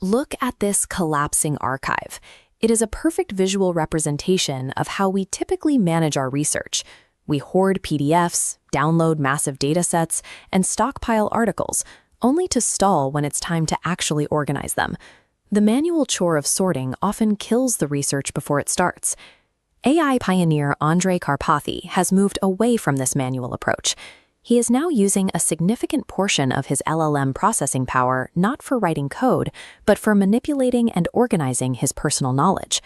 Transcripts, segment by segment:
Look at this collapsing archive. It is a perfect visual representation of how we typically manage our research. We hoard PDFs, download massive datasets, and stockpile articles, only to stall when it's time to actually organize them. The manual chore of sorting often kills the research before it starts. AI pioneer Andrej Karpathy has moved away from this manual approach. He is now using a significant portion of his LLM processing power not for writing code, but for manipulating and organizing his personal knowledge.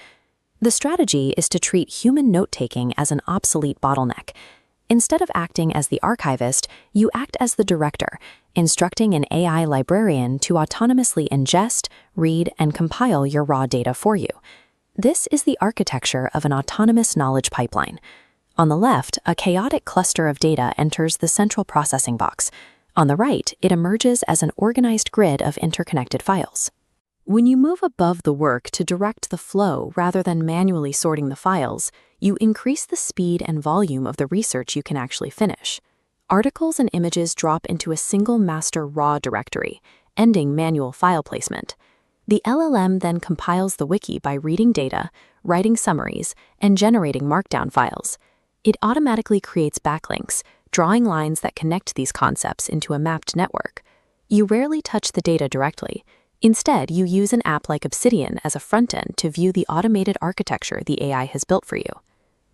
The strategy is to treat human note-taking as an obsolete bottleneck. Instead of acting as the archivist, you act as the director, instructing an AI librarian to autonomously ingest, read, and compile your raw data for you. This is the architecture of an autonomous knowledge pipeline. On the left, a chaotic cluster of data enters the central processing box. On the right, it emerges as an organized grid of interconnected files. When you move above the work to direct the flow rather than manually sorting the files, you increase the speed and volume of the research you can actually finish. Articles and images drop into a single master raw directory, ending manual file placement. The LLM then compiles the wiki by reading data, writing summaries, and generating markdown files. It automatically creates backlinks, drawing lines that connect these concepts into a mapped network. You rarely touch the data directly. Instead, you use an app like Obsidian as a front-end to view the automated architecture the AI has built for you.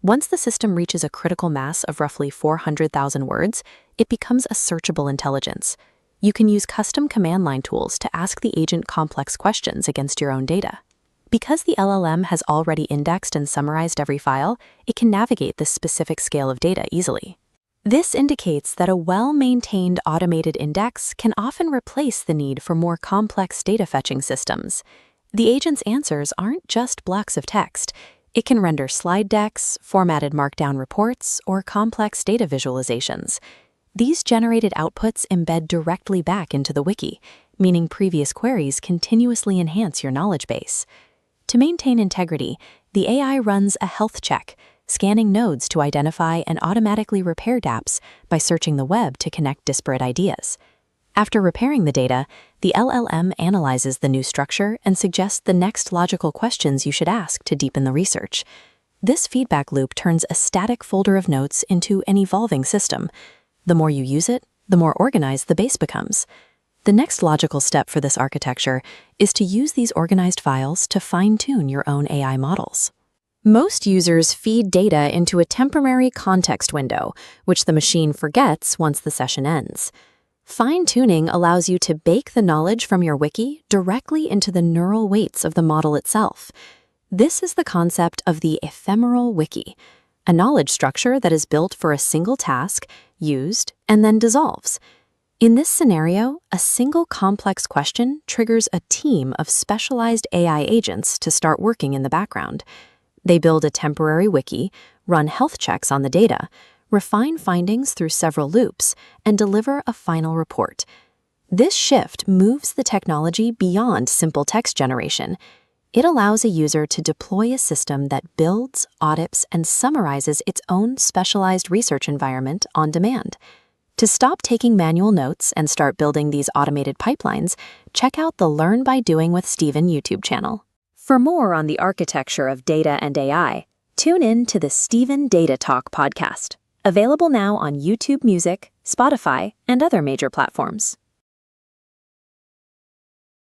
Once the system reaches a critical mass of roughly 400,000 words, it becomes a searchable intelligence. You can use custom command line tools to ask the agent complex questions against your own data. Because the LLM has already indexed and summarized every file, it can navigate this specific scale of data easily. This indicates that a well-maintained automated index can often replace the need for more complex data fetching systems. The agent's answers aren't just blocks of text. It can render slide decks, formatted markdown reports, or complex data visualizations. These generated outputs embed directly back into the wiki, meaning previous queries continuously enhance your knowledge base. To maintain integrity, the AI runs a health check, scanning nodes to identify and automatically repair gaps by searching the web to connect disparate ideas. After repairing the data, the LLM analyzes the new structure and suggests the next logical questions you should ask to deepen the research. This feedback loop turns a static folder of notes into an evolving system. The more you use it, the more organized the base becomes. The next logical step for this architecture is to use these organized files to fine-tune your own AI models. Most users feed data into a temporary context window, which the machine forgets once the session ends. Fine-tuning allows you to bake the knowledge from your wiki directly into the neural weights of the model itself. This is the concept of the ephemeral wiki, a knowledge structure that is built for a single task, used, and then dissolves. In this scenario, a single complex question triggers a team of specialized AI agents to start working in the background. They build a temporary wiki, run health checks on the data, refine findings through several loops, and deliver a final report. This shift moves the technology beyond simple text generation. It allows a user to deploy a system that builds, audits, and summarizes its own specialized research environment on demand. To stop taking manual notes and start building these automated pipelines, check out the Learn by Doing with Stephen YouTube channel. For more on the architecture of data and AI, tune in to the Stephen Data Talk podcast, available now on YouTube Music, Spotify, and other major platforms.